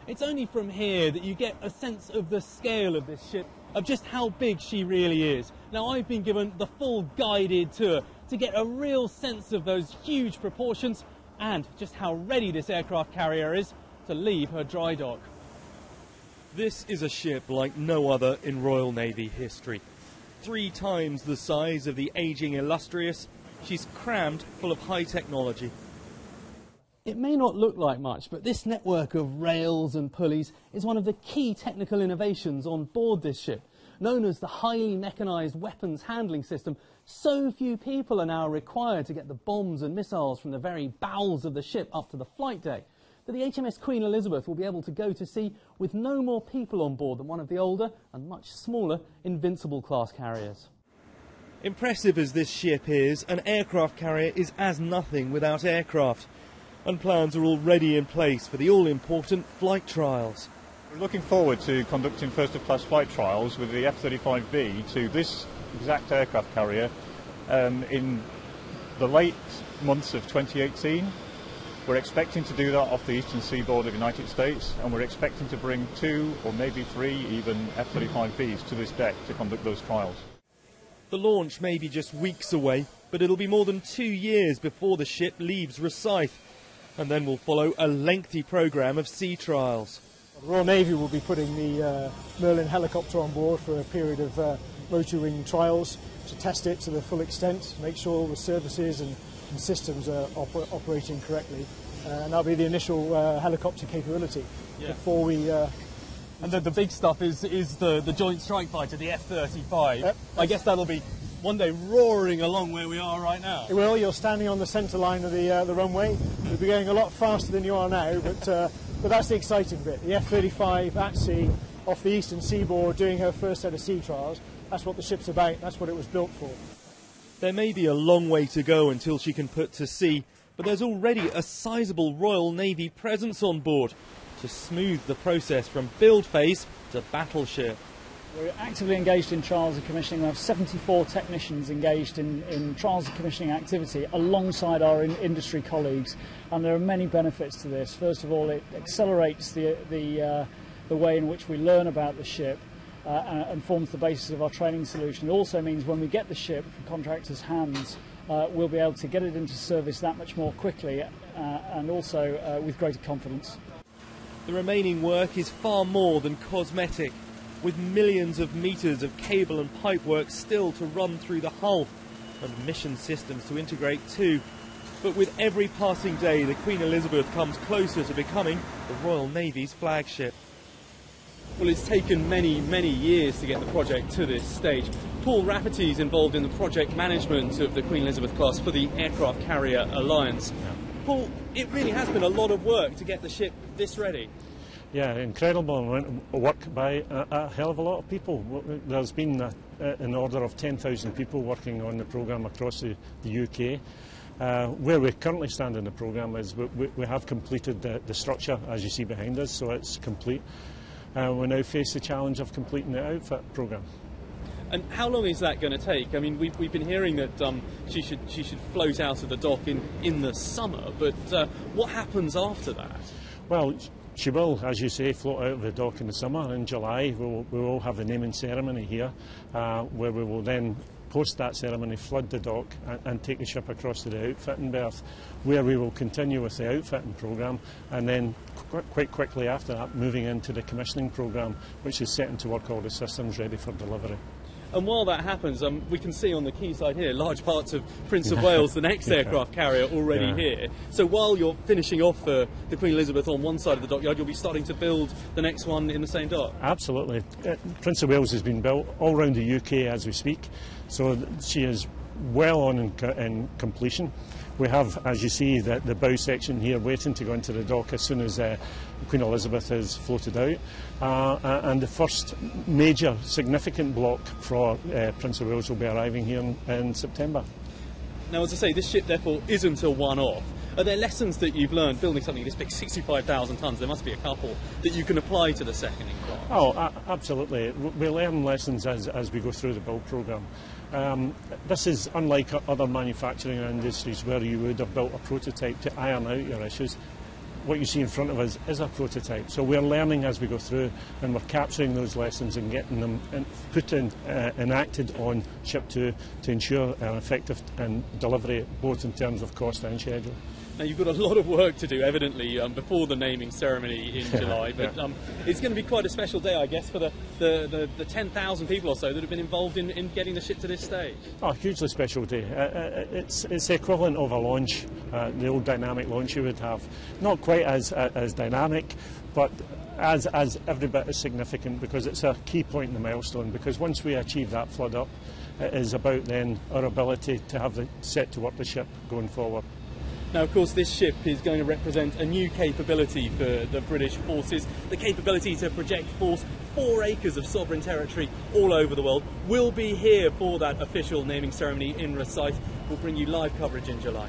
It's only from here that you get a sense of the scale of this ship, of just how big she really is. Now, I've been given the full guided tour to get a real sense of those huge proportions and just how ready this aircraft carrier is to leave her dry dock. This is a ship like no other in Royal Navy history. 3 times the size of the ageing Illustrious, she's crammed full of high technology. It may not look like much, but this network of rails and pulleys is one of the key technical innovations on board this ship. Known as the highly mechanised weapons handling system, so few people are now required to get the bombs and missiles from the very bowels of the ship up to the flight deck, that the HMS Queen Elizabeth will be able to go to sea with no more people on board than one of the older and much smaller Invincible class carriers. Impressive as this ship is, an aircraft carrier is as nothing without aircraft. And plans are already in place for the all-important flight trials. We're looking forward to conducting first-of-class flight trials with the F-35B to this exact aircraft carrier in the late months of 2018. We're expecting to do that off the eastern seaboard of the United States, and we're expecting to bring 2 or maybe 3 even F-35Bs to this deck to conduct those trials. The launch may be just weeks away, but it'll be more than 2 years before the ship leaves Rosyth. And then will follow a lengthy programme of sea trials. The Royal Navy will be putting the Merlin helicopter on board for a period of motor wing trials to test it to the full extent, make sure all the services and systems are operating correctly. And that'll be the initial helicopter capability before we... And the big stuff is the Joint Strike Fighter, the F-35. I guess that'll be one day roaring along where we are right now. It will. You're standing on the centre line of the runway. You'll be going a lot faster than you are now, but that's the exciting bit. The F-35 at sea, off the eastern seaboard, doing her first set of sea trials. That's what the ship's about. That's what it was built for. There may be a long way to go until she can put to sea, but there's already a sizable Royal Navy presence on board to smooth the process from build phase to battleship. We're actively engaged in trials and commissioning. We have 74 technicians engaged in trials and commissioning activity alongside our industry colleagues, and there are many benefits to this. First of all, it accelerates the way in which we learn about the ship and forms the basis of our training solution. It also means when we get the ship in contractors' hands, we'll be able to get it into service that much more quickly and also with greater confidence. The remaining work is far more than cosmetic, with millions of metres of cable and pipework still to run through the hull, and mission systems to integrate too. But with every passing day, the Queen Elizabeth comes closer to becoming the Royal Navy's flagship. Well, it's taken many, many years to get the project to this stage. Paul Rafferty is involved in the project management of the Queen Elizabeth class for the Aircraft Carrier Alliance. Paul, it really has been a lot of work to get the ship this ready. Yeah, incredible work by a hell of a lot of people. There's been an order of 10,000 people working on the programme across the UK. Where we currently stand in the programme is we have completed the structure, as you see behind us, so it's complete. We now face the challenge of completing the outfit programme. And how long is that going to take? I mean, we've been hearing that she should float out of the dock in the summer, but what happens after that? Well, she will, as you say, float out of the dock in the summer. In July, we will have the naming ceremony here, where we will then, post that ceremony, flood the dock and take the ship across to the outfitting berth, where we will continue with the outfitting programme, and then quite quickly after that, moving into the commissioning programme, which is setting to work all the systems ready for delivery. And while that happens, we can see on the quayside here large parts of Prince of Wales, the next aircraft carrier, already here. So while you're finishing off the Queen Elizabeth on one side of the dockyard, you'll be starting to build the next one in the same dock? Absolutely. Prince of Wales has been built all around the UK as we speak, so she is well on in completion. We have, as you see, the bow section here waiting to go into the dock as soon as Queen Elizabeth is floated out, and the first major significant block for Prince of Wales will be arriving here in September. Now, as I say, this ship therefore isn't a one-off. Are there lessons that you've learned building something this big, 65,000 tonnes? There must be a couple that you can apply to the second in class. Oh, absolutely. We learn lessons as we go through the build programme. This is unlike other manufacturing industries where you would have built a prototype to iron out your issues. what you see in front of us is a prototype. So we're learning as we go through, and we're capturing those lessons and getting them put in, enacted on Ship 2 to ensure an effective delivery, both in terms of cost and schedule. Now, you've got a lot of work to do, evidently, before the naming ceremony in July, but it's going to be quite a special day, I guess, for the 10,000 people or so that have been involved in getting the ship to this stage. Oh, hugely special day. It's the equivalent of a launch, the old dynamic launch you would have. Not quite as dynamic, but as every bit as significant, because it's a key point in the milestone, because once we achieve that flood up, it is about then our ability to have the set to work the ship going forward. Now, of course, this ship is going to represent a new capability for the British forces, the capability to project force 4 acres of sovereign territory all over the world. We'll be here for that official naming ceremony in Rosyth. We'll bring you live coverage in July.